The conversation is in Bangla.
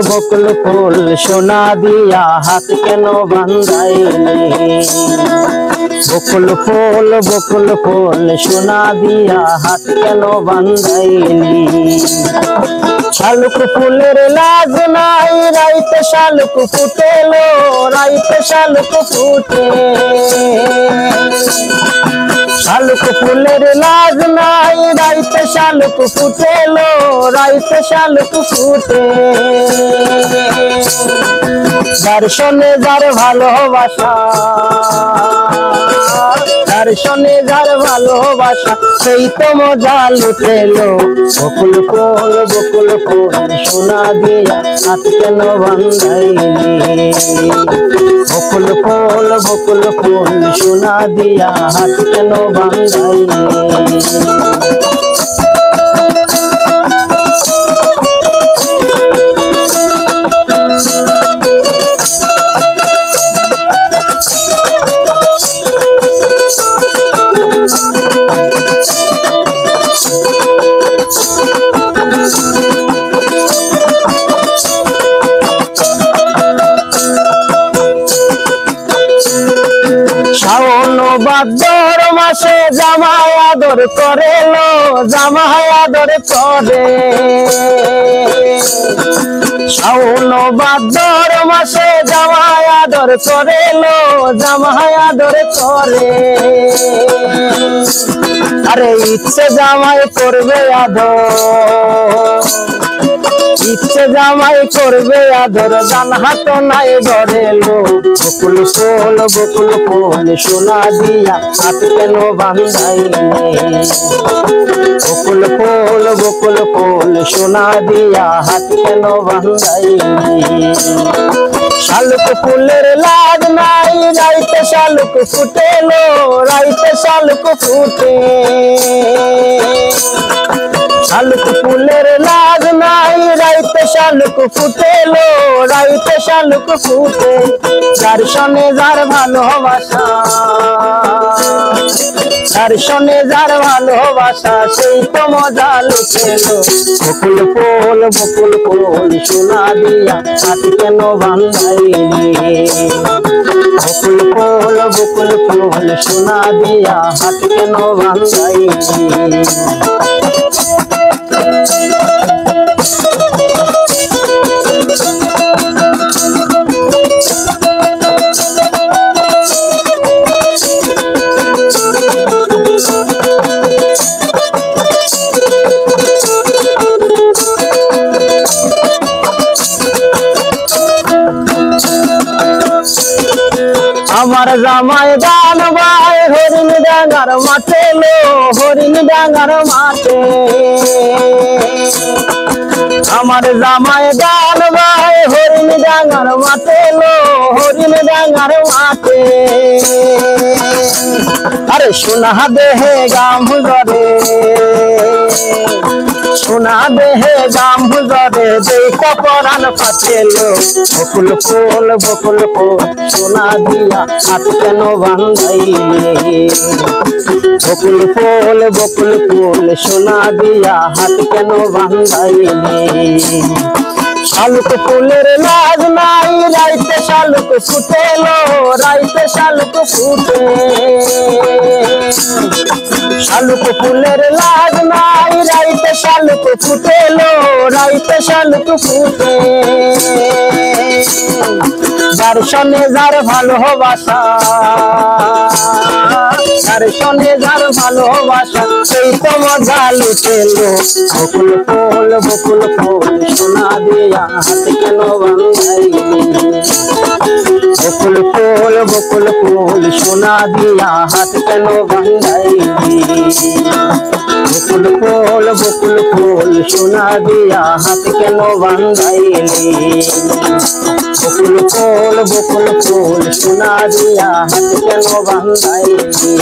বকুল ফুল সোনা দিয়া হাত কেন বান্ধাইলি? বকুল ফুল সোনা দিয়া হাত কেন বান্ধাইলি? শালুক ফুলের লাজ নাই, রাইতে শালুক ফুটেলো, রাইতে শালুক ফুটে। শালুক ফুলের লাজ নাই, রাইতে শালুক ফুটেলো, রাইতে শালুক ফুটে। যার শোনে যার ভালোবাসা, যার শোনে যার ভালোবাসা, সেই তো মজা লুটেলো। বকুল ফুল সোনা দিয়া হাত কেন বান্ধাইলি? বকুল ফুল সোনা দিয়া হাত কেন বান্ধাইলি? শাওন ভাদ্র মাসে জামাই আদর করেলো, জামাই আদর করে। শাওন ভাদ্র মাসে জামাই আদর করেলো, জামাই আদর করে। আরে ইচ্ছে জামাই করবে আদর, ইচ্ছে জামাই করবে আদর, ডান হাত নাই ধরেলো। বকুল ফুল সোনা দিয়া হাত কেন বান্ধাইলি? বকুল ফুল সোনা দিয়া হাত কেন বান্ধাইলি? শালুক ফুলের লাজ নাই, রাইতে শালুক ফুটেলো, রাইতে শালুক ফুটে। শালুক ফুলের লাজ নাই, রাইতে শালুক ফুটেলো, রাইতে শালুক ফুটে। যার শোনে যার ভালোবাসা, যার শোনে যার ভালোবাসা, সেই তো মজা লুটেলো। বকুল ফুল সোনা দিয়া হাত কেন বান্ধাইলি? বকুল ফুল সোনা দিয়া হাত কেন বান্ধাইলি? আমার জামাই গান গায় হরিণ ডাঙ্গার মাঠে লো, হরিণ ডাঙ্গার মাঠে। আমার জামাই গান গায় হরিণ ডাঙ্গার মাঠে লো, হরিণ ডাঙ্গার মাঠে। আরে সোনা দেহে গাম জরে, সোনা দেহে গাম জরে, দেখা পরাণ ফাটেলো। বকুল ফুল সোনা দিয়া হাত কেন বান্ধাইলি? বকুল ফুল সোনা দিয়া হাত কেন বান্ধাইলি? শালুক ফুলের লাজ নাই, রাইতে শালুক ফুটেলো, রাইতে শালুক ফুটে। শালুক ফুলের লাজ নাই, রাইতে শালুক ফুটেলো, রাইতে শালুক ফুটে। যার শোনে যার ভালোবাসা, যার শোনে যার ভালোবাসা, সেই তো মজা লুটেলো। বকুল ফুল সোনা দিয়া হাত কেন বান্ধাইলি? বকুল ফুল সোনা দিয়া হাত কেন বান্ধাইলি? বকুল ফুল সোনা দিয়া হাত কেন বান্ধাইলি? বকুল ফুল সোনা দিয়া হাত কেন বান্ধাইলি?